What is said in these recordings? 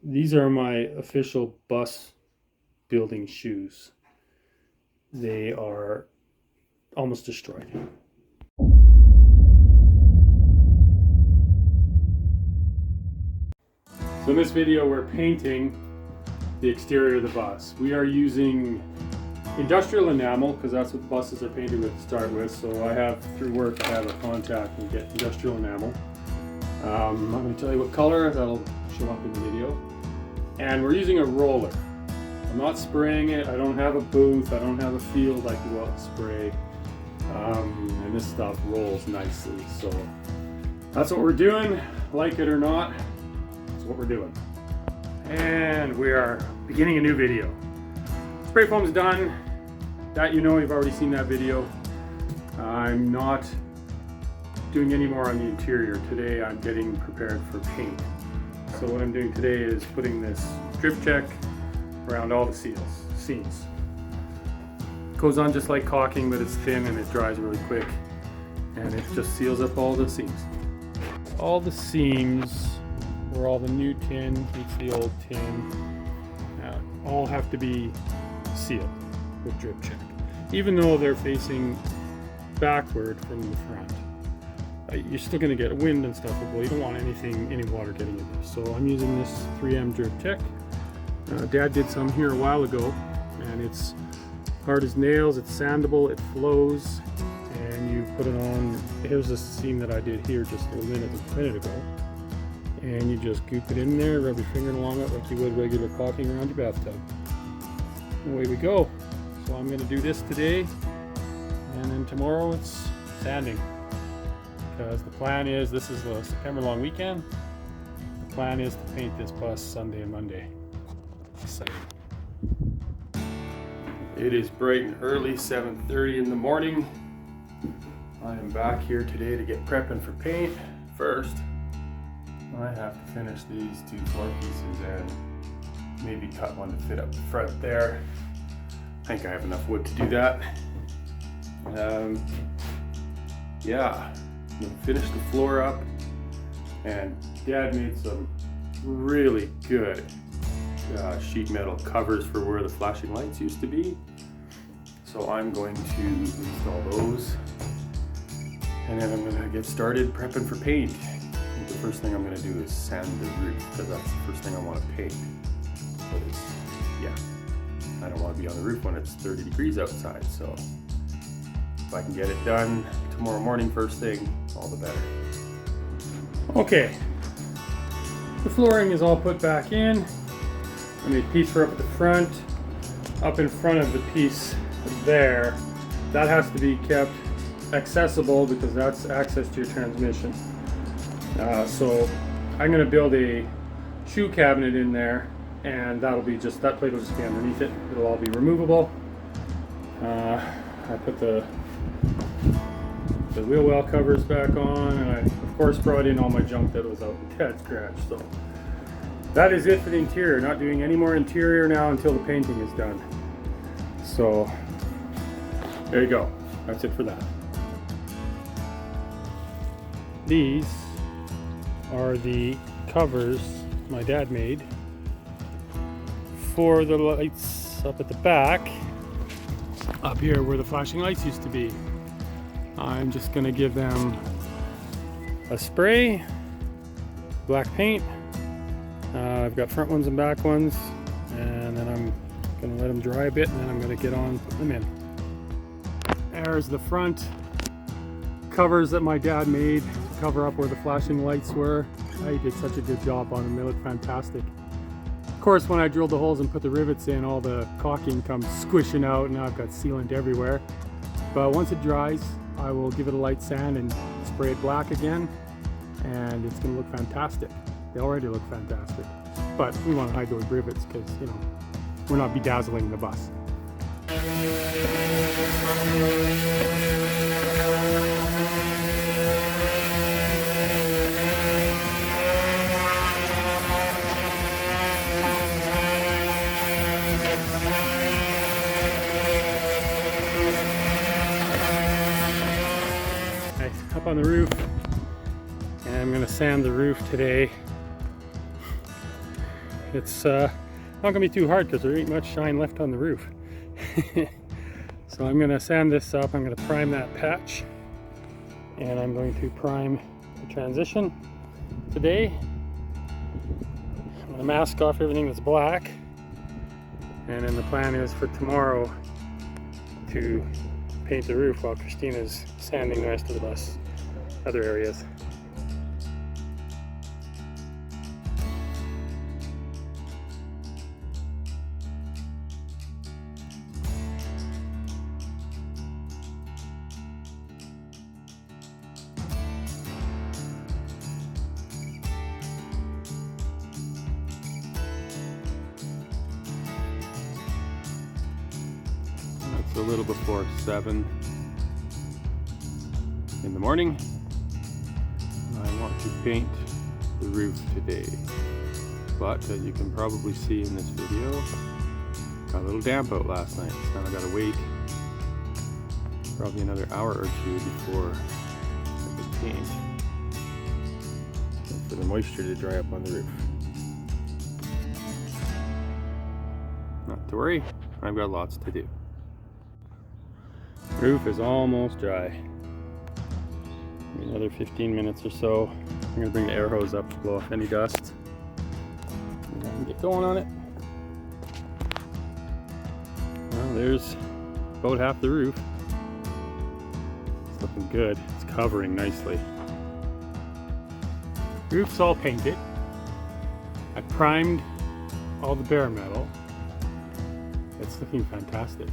These are my official bus building shoes. They are almost destroyed. So in this video we're painting the exterior of the bus. We are using industrial enamel because that's what buses are painted with to start with. So I have, through work, I have a contact and get industrial enamel. I'm going to tell you what color, that'll show up in the video. And we're using a roller. I'm not spraying it, I don't have a booth, I don't have a field I can go out and spray. And this stuff rolls nicely, so that's what we're doing. Like it or not, that's what we're doing. And we are beginning a new video. Spray foam's done. That, you know, you've already seen that video. I'm not doing any more on the interior. Today I'm getting prepared for paint. So what I'm doing today is putting this drip check around all the seams. It goes on just like caulking, but it's thin and it dries really quick. And it just seals up all the seams. All the seams where all the new tin meets the old tin all have to be sealed with drip check. Even though they're facing backward from the front. You're still going to get wind and stuff, but you don't want any water getting in there. So I'm using this 3M drip check. Dad did some here a while ago, and it's hard as nails, it's sandable, it flows, and you put it on. Here's a seam that I did here just a minute ago. And you just goop it in there, rub your finger along it like you would regular caulking around your bathtub. And away we go. So I'm going to do this today, and then tomorrow it's sanding. Because the plan is, this is the September long weekend, the plan is to paint this bus Sunday and Monday. Exciting. It is bright and early, 7:30 in the morning. I am back here today to get prepping for paint. First, I have to finish these two floor pieces and maybe cut one to fit up the front there. I think I have enough wood to do that. Yeah. I'm gonna finish the floor up, and Dad made some really good sheet metal covers for where the flashing lights used to be. So I'm going to install those, and then I'm gonna get started prepping for paint. I think the first thing I'm gonna do is sand the roof, because that's the first thing I want to paint. Because, yeah, I don't want to be on the roof when it's 30 degrees outside, so if I can get it done tomorrow morning first thing, all the better. Okay, the flooring is all put back in. I made a piece for up at the front. Up in front of the piece there, that has to be kept accessible because that's access to your transmission. So I'm going to build a shoe cabinet in there, and that'll be just, that plate will just be underneath it. It'll all be removable. I put the wheel well covers back on, and I of course brought in all my junk that was out in Dad's garage. So that is it for the interior. Not doing any more interior now until the painting is done. So there you go, that's it for that. These are the covers my dad made for the lights up at the back, up here where the flashing lights used to be. I'm just going to give them a spray, black paint. I've got front ones and back ones, and then I'm going to let them dry a bit, and then I'm going to get on putting them in. There's the front covers that my dad made to cover up where the flashing lights were. He did such a good job on them, they look fantastic. Of course, when I drilled the holes and put the rivets in, all the caulking comes squishing out, and now I've got sealant everywhere. But once it dries, I will give it a light sand and spray it black again, and it's going to look fantastic. They already look fantastic, but we want to hide those rivets because, you know, we're not bedazzling the bus. Up on the roof, and I'm going to sand the roof today. It's not gonna be too hard because there ain't much shine left on the roof. So I'm gonna sand this up. I'm gonna prime that patch, and I'm going to prime the transition today. I'm gonna mask off everything that's black, and then the plan is for tomorrow to paint the roof while Christina's sanding the rest of the bus, other areas. It's a little before 7 in the morning. I want to paint the roof today, but as you can probably see in this video, got a little damp out last night, so now I gotta wait probably another hour or two before I can paint, and for the moisture to dry up on the roof. Not to worry, I've got lots to do. Roof is almost dry. Another 15 minutes or so. I'm gonna bring the air hose up to blow off any dust, and I can get going on it. Well, there's about half the roof. It's looking good. It's covering nicely. Roof's all painted. I primed all the bare metal. It's looking fantastic.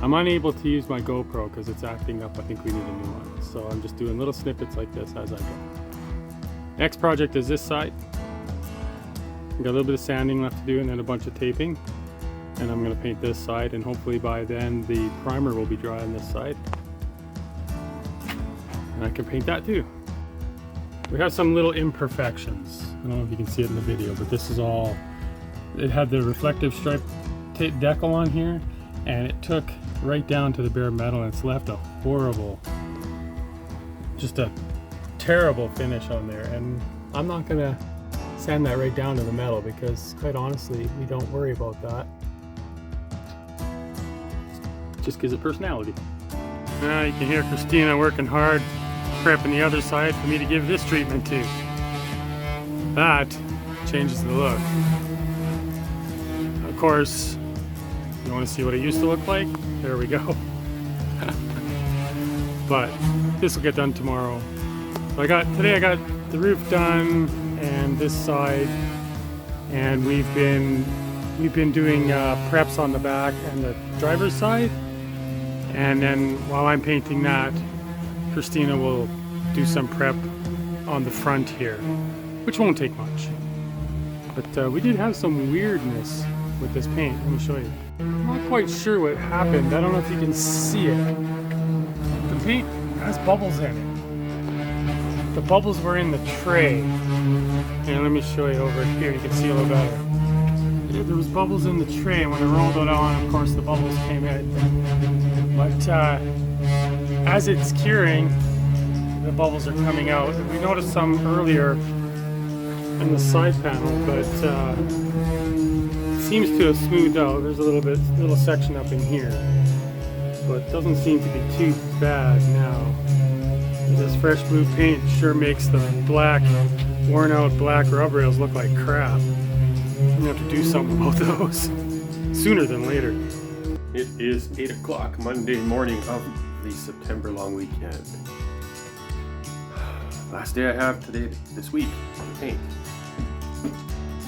I'm unable to use my GoPro because it's acting up. I think we need a new one. So I'm just doing little snippets like this as I go. Next project is this side. Got a little bit of sanding left to do and then a bunch of taping. And I'm going to paint this side, and hopefully by then the primer will be dry on this side. And I can paint that too. We have some little imperfections. I don't know if you can see it in the video, but this is all, it had the reflective stripe decal on here, and it took right down to the bare metal, and it's left a horrible, just a terrible finish on there. And I'm not gonna sand that right down to the metal because quite honestly we don't worry about that. It just gives it personality. Now you can hear Christina working hard prepping the other side for me to give this treatment to. That changes the look. Of course, you want to see what it used to look like? There we go. But this will get done tomorrow. So today I got the roof done and this side, and we've been doing preps on the back and the driver's side. And then while I'm painting that, Christina will do some prep on the front here, which won't take much. But we did have some weirdness with this paint. Let me show you. I'm not quite sure what happened. I don't know if you can see it. The paint has bubbles in it. The bubbles were in the tray. And let me show you over here. You can see a little better. There was bubbles in the tray, and when I rolled it on, of course, the bubbles came in. But as it's curing, the bubbles are coming out. We noticed some earlier in the side panel, but seems to have smoothed out. There's a little section up in here, but it doesn't seem to be too bad now. This fresh blue paint sure makes the black, worn out black rub rails look like crap. I'm gonna have to do something about those sooner than later. It is 8 o'clock Monday morning of the September long weekend. Last day I have this week to paint,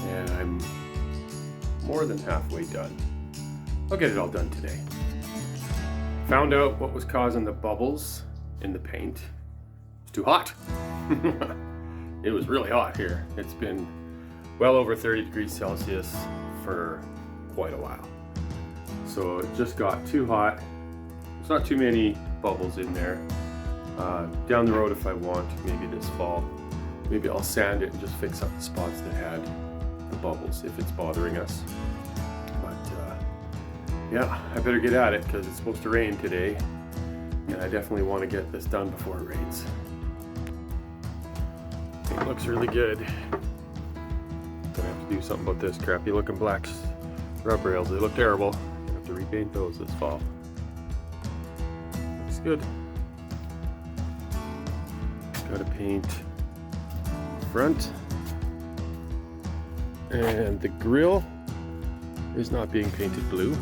and I'm more than halfway done. I'll get it all done today. Found out what was causing the bubbles in the paint. It's too hot. It was really hot here. It's been well over 30 degrees Celsius for quite a while. So it just got too hot. There's not too many bubbles in there. Down the road, if I want, maybe this fall, maybe I'll sand it and just fix up the spots that had the bubbles if it's bothering us. But yeah, I better get at it because it's supposed to rain today, and I definitely want to get this done before it rains. It looks really good. Gonna have to do something about this crappy looking black rub rails. They look terrible. I have to repaint those this fall. Looks good. Gotta paint front. And the grille is not being painted blue.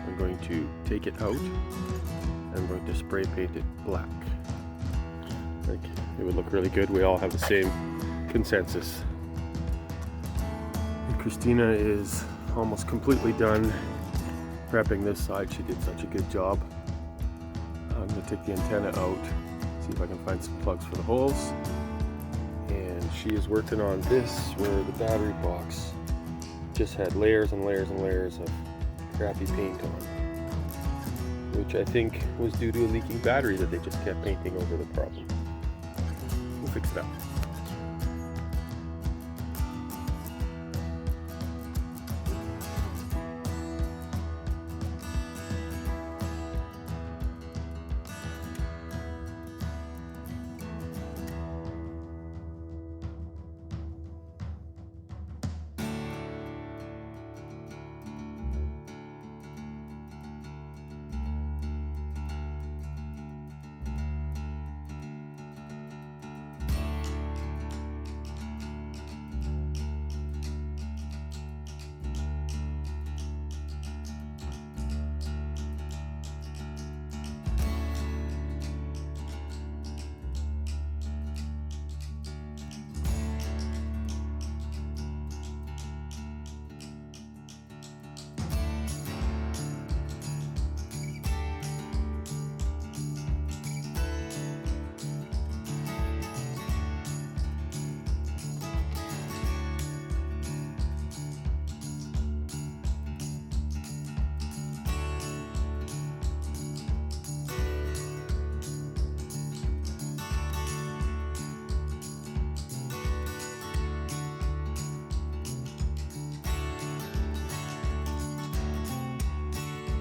I'm going to take it out. I'm going to spray paint it black. Like, it would look really good. We all have the same consensus. And Christina is almost completely done prepping this side. She did such a good job. I'm going to take the antenna out, see if I can find some plugs for the holes. And she is working on this where the battery box just had layers and layers and layers of crappy paint on, which I think was due to a leaking battery that they just kept painting over the problem. We'll fix that.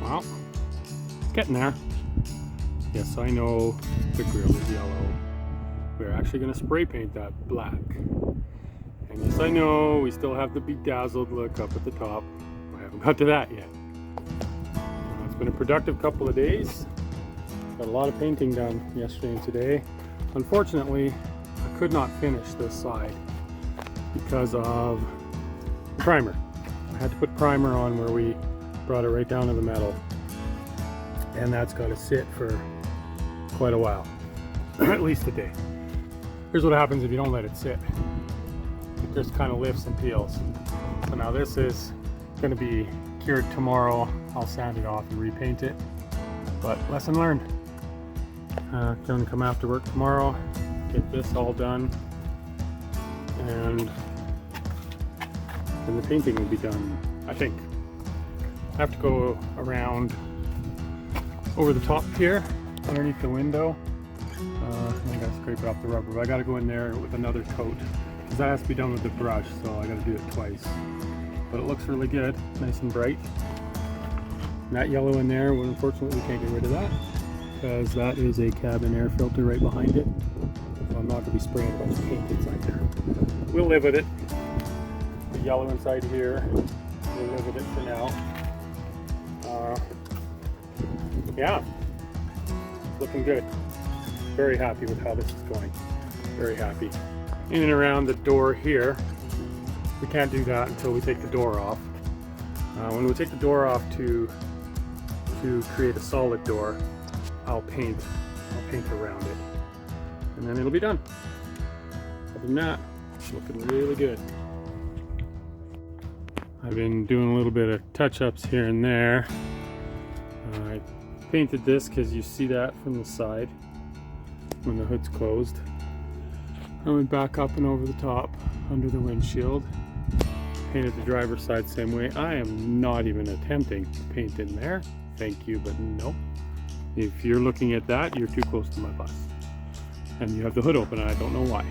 Well, it's getting there. Yes, I know the grill is yellow. We're actually going to spray paint that black. And yes, I know we still have the bedazzled look up at the top. I haven't got to that yet. It's been a productive couple of days. Got a lot of painting done yesterday and today. Unfortunately, I could not finish this side because of primer. I had to put primer on where we brought it right down to the metal, and that's got to sit for quite a while, at least a day. Here's what happens if you don't let it sit. It just kind of lifts and peels. So now this is going to be cured tomorrow. I'll sand it off and repaint it, but lesson learned. Going to come after work tomorrow, get this all done, and then the painting will be done, I think. I have to go around over the top here, underneath the window. I got to scrape it off the rubber, but I got to go in there with another coat because that has to be done with the brush, so I got to do it twice. But it looks really good, nice and bright. And that yellow in there, well, unfortunately we can't get rid of that because that is a cabin air filter right behind it. So I'm not going to be spraying a bunch of paint inside there. We'll live with it. The yellow inside here, we'll live with it for now. Yeah, it's looking good. Very happy with how this is going. Very happy. In and around the door here, we can't do that until we take the door off. When we take the door off to create a solid door, I'll paint around it, and then it'll be done. Other than that, it's looking really good. I've been doing a little bit of touch-ups here and there. I painted this because you see that from the side when the hood's closed. I went back up and over the top under the windshield. Painted the driver's side same way. I am not even attempting to paint in there. Thank you, but no. If you're looking at that, you're too close to my bus. And you have the hood open and I don't know why.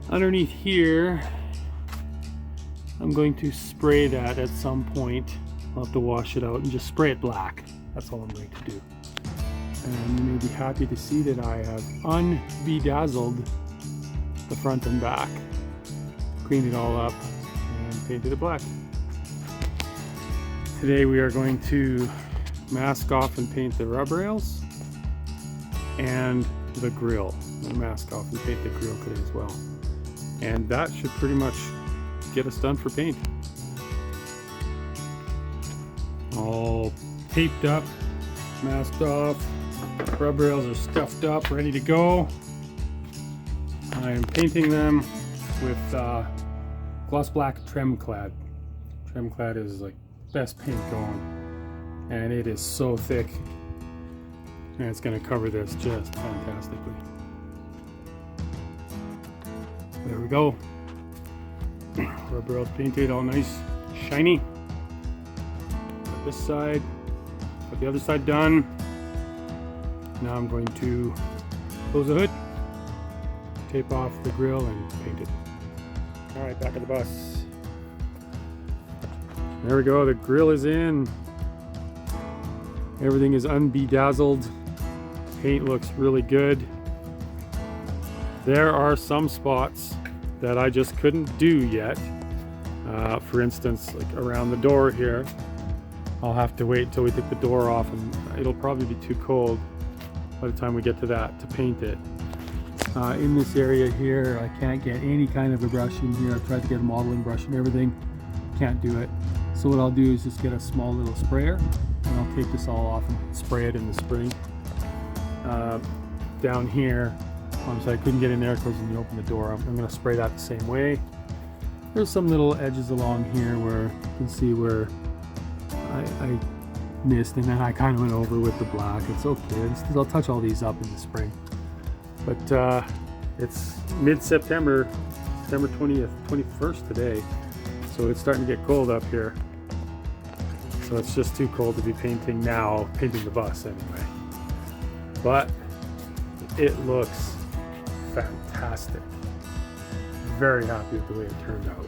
Underneath here, I'm going to spray that at some point. I'll have to wash it out and just spray it black. That's all I'm going to do. And you may be happy to see that I have unbedazzled the front and back. Cleaned it all up and painted it black. Today we are going to mask off and paint the rub rails and the grill. We'll mask off and paint the grill today as well. And that should pretty much get us done for paint. All taped up, masked off, rub rails are stuffed up, ready to go. I am painting them with gloss black Trem Clad. Trem Clad is like best paint going, and it is so thick, and it's going to cover this just fantastically. There we go. Rub rails painted, all nice, shiny. Got this side, got the other side done. Now I'm going to close the hood, tape off the grill, and paint it. All right, back of the bus. There we go, the grill is in. Everything is unbedazzled. Paint looks really good. There are some spots that I just couldn't do yet. For instance, like around the door here, I'll have to wait until we take the door off, and it'll probably be too cold by the time we get to that to paint it. In this area here, I can't get any kind of a brush in here. I've tried to get a modeling brush and everything, can't do it. So what I'll do is just get a small little sprayer, and I'll take this all off and spray it in the spring. Down here, obviously I couldn't get in there because when you open the door, I'm going to spray that the same way. There's some little edges along here where you can see where I missed, and then I kind of went over with the black. It's okay, I'll touch all these up in the spring. But it's mid-September, September 20th, 21st today, so it's starting to get cold up here. So it's just too cold to be painting now, painting the bus anyway. But it looks fantastic. Very happy with the way it turned out.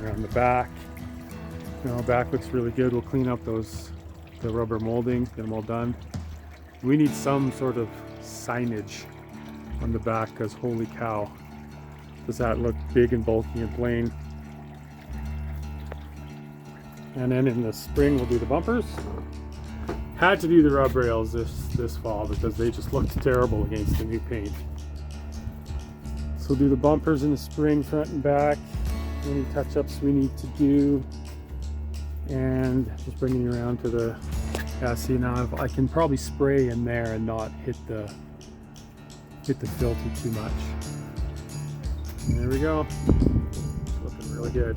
Around the back, back looks really good. We'll clean up the rubber moldings, get them all done. We need some sort of signage on the back, because holy cow, does that look big and bulky and plain. And then in the spring we'll do the bumpers. Had to do the rub rails this fall because they just looked terrible against the new paint. So we'll do the bumpers in the spring, front and back, any touch-ups we need to do, and just bringing you around to the, see now I can probably spray in there and not hit the filter too much. And there we go, it's looking really good.